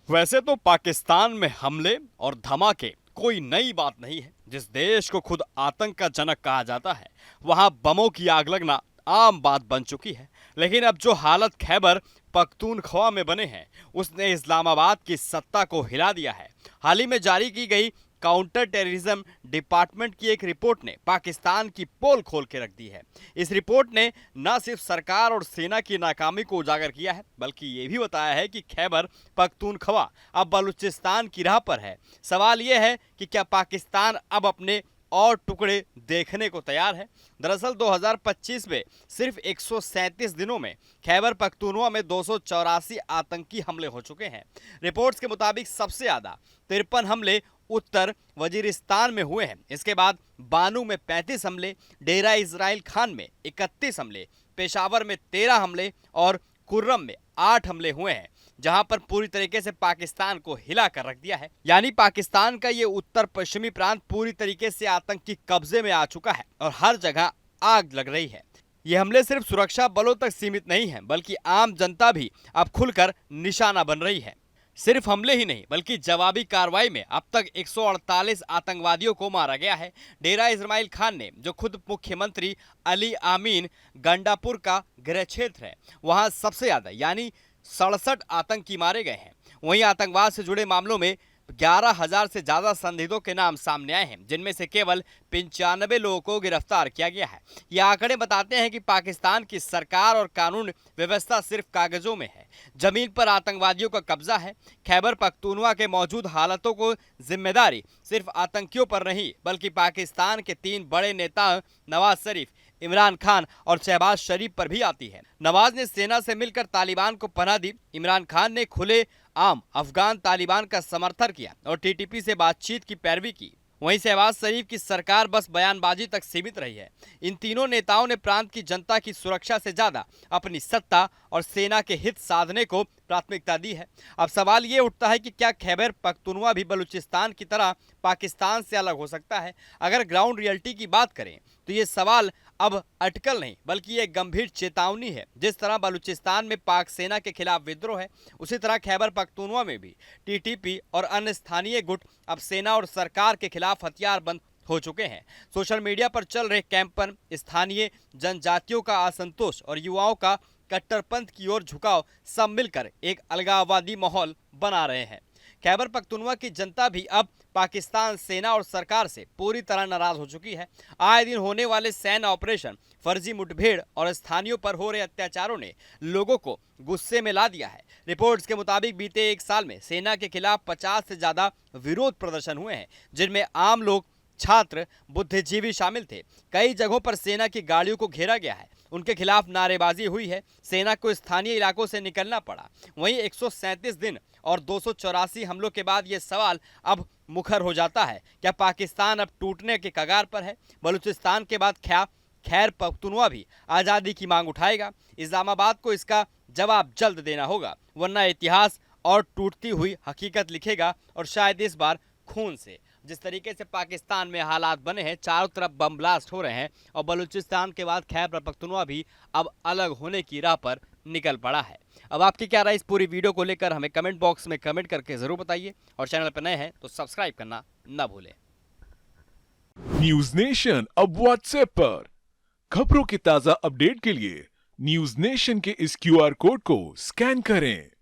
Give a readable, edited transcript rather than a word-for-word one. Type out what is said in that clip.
वैसे तो पाकिस्तान में हमले और धमाके कोई नई बात नहीं है। जिस देश को खुद आतंक का जनक कहा जाता है, वहां बमों की आग लगना आम बात बन चुकी है। लेकिन अब जो हालत खैबर पख्तूनख्वा में बने हैं, उसने इस्लामाबाद की सत्ता को हिला दिया है। हाल ही में जारी की गई काउंटर टेररिज्म डिपार्टमेंट की एक रिपोर्ट ने पाकिस्तान की पोल खोल के रख दी है। इस रिपोर्ट ने न सिर्फ सरकार और सेना की नाकामी को उजागर किया है, बल्कि ये भी बताया है कि खैबर पख्तूनख्वा अब बलूचिस्तान की राह पर है। सवाल यह है कि क्या पाकिस्तान अब अपने और टुकड़े देखने को तैयार है। दरअसल 2025 में सिर्फ 137 दिनों में खैबर पख्तूनख्वा में 284 आतंकी हमले हो चुके हैं। रिपोर्ट्स के मुताबिक सबसे ज्यादा 53 हमले उत्तर वजीरिस्तान में हुए हैं। इसके बाद बानू में 35 हमले, डेरा इस्राइल खान में 31 हमले, पेशावर में 13 हमले और कुर्रम में 8 हमले हुए हैं, जहां पर पूरी तरीके से पाकिस्तान को हिला कर रख दिया है। यानी पाकिस्तान का ये उत्तर पश्चिमी प्रांत पूरी तरीके से आतंकी कब्जे में आ चुका है और हर जगह आग लग रही है। ये हमले सिर्फ सुरक्षा बलों तक सीमित नहीं हैं, बल्कि आम जनता भी अब खुलकर निशाना बन रही है। सिर्फ हमले ही नहीं, बल्कि जवाबी कार्रवाई में अब तक 148 आतंकवादियों को मारा गया है। डेरा इस्माइल खान ने, जो खुद मुख्यमंत्री अली आमीन गंडापुर का गृह क्षेत्र है, वहां सबसे ज्यादा यानी 67 आतंकी मारे गए हैं। वहीं आतंकवाद से जुड़े मामलों में 11,000 से ज्यादा संदिग्धों के नाम सामने आए हैं, जिनमें से केवल 95 लोगों को गिरफ्तार किया गया है। ये आंकड़े बताते हैं कि पाकिस्तान की सरकार और कानून व्यवस्था सिर्फ कागजों में है, जमीन पर आतंकवादियों का कब्जा है। खैबर पख्तूनख्वा के मौजूद हालातों को जिम्मेदारी सिर्फ आतंकियों पर नहीं, बल्कि पाकिस्तान के 3 बड़े नेता नवाज शरीफ, इमरान खान और शहबाज शरीफ पर भी आती है। नवाज ने सेना से मिलकर तालिबान को पनाह दी, इमरान खान ने खुले आम अफगान तालिबान का समर्थन किया और टीटीपी से बातचीत की पैरवी की। वहीं शहबाज शरीफ की सरकार बस बयानबाजी तक सीमित रही है। इन तीनों नेताओं ने प्रांत की जनता की सुरक्षा से ज्यादा अपनी सत्ता और सेना के हित साधने को प्राथमिकता दी है। अब सवाल ये उठता है कि क्या खैबर पख्तूनख्वा भी बलूचिस्तान की तरह पाकिस्तान से अलग हो सकता है। अगर ग्राउंड रियलिटी की बात करें तो ये सवाल अब अटकल नहीं, बल्कि ये गंभीर चेतावनी है। जिस तरह बलूचिस्तान में पाक सेना के खिलाफ विद्रोह है, उसी तरह खैबर पख्तूनख्वा में भी टीटीपी और अन्य स्थानीय गुट अब सेना और सरकार के खिलाफ हथियारबंद हो चुके हैं। सोशल मीडिया पर चल रहे कैंपन, स्थानीय जनजातियों का असंतोष और युवाओं का कट्टरपंथ की ओर झुकाव सब मिलकर एक अलगाववादी माहौल बना रहे हैं। खैबर पख्तूनख्वा की जनता भी अब पाकिस्तान सेना और सरकार से पूरी तरह नाराज हो चुकी है। आए दिन होने वाले सैन्य ऑपरेशन, फर्जी मुठभेड़ और स्थानीयों पर हो रहे अत्याचारों ने लोगों को गुस्से में ला दिया है। रिपोर्ट्स के मुताबिक बीते 1 साल में सेना के खिलाफ 50 से ज्यादा विरोध प्रदर्शन हुए हैं, जिनमें आम लोग, छात्र, बुद्धिजीवी शामिल थे। कई जगहों पर सेना की गाड़ियों को घेरा गया है, उनके खिलाफ नारेबाजी हुई है। सेना को स्थानीय इलाकों से निकलना पड़ा। वहीं 137 दिन और 284 हमलों के बाद ये सवाल अब मुखर हो जाता है, क्या पाकिस्तान अब टूटने के कगार पर है। बलूचिस्तान के बाद खैर पख्तूनख्वा भी आज़ादी की मांग उठाएगा। इस्लामाबाद को इसका जवाब जल्द देना होगा, वरना इतिहास और टूटती हुई हकीकत लिखेगा, और शायद इस बार खून से। जिस तरीके से पाकिस्तान में हालात बने हैं, चारों तरफ बम ब्लास्ट हो रहे हैं और बलूचिस्तान के बाद खैबर पख्तूनख्वा भी अब अलग होने की राह पर निकल पड़ा है। अब आपकी क्या राय इस पूरी वीडियो को लेकर हमें कमेंट बॉक्स में कमेंट करके जरूर बताइए, और चैनल पर नए हैं तो सब्सक्राइब करना ना भूलें। न्यूज नेशन अब व्हाट्सएप पर खबरों की ताजा अपडेट के लिए न्यूज नेशन के इस क्यूआर कोड को स्कैन करें।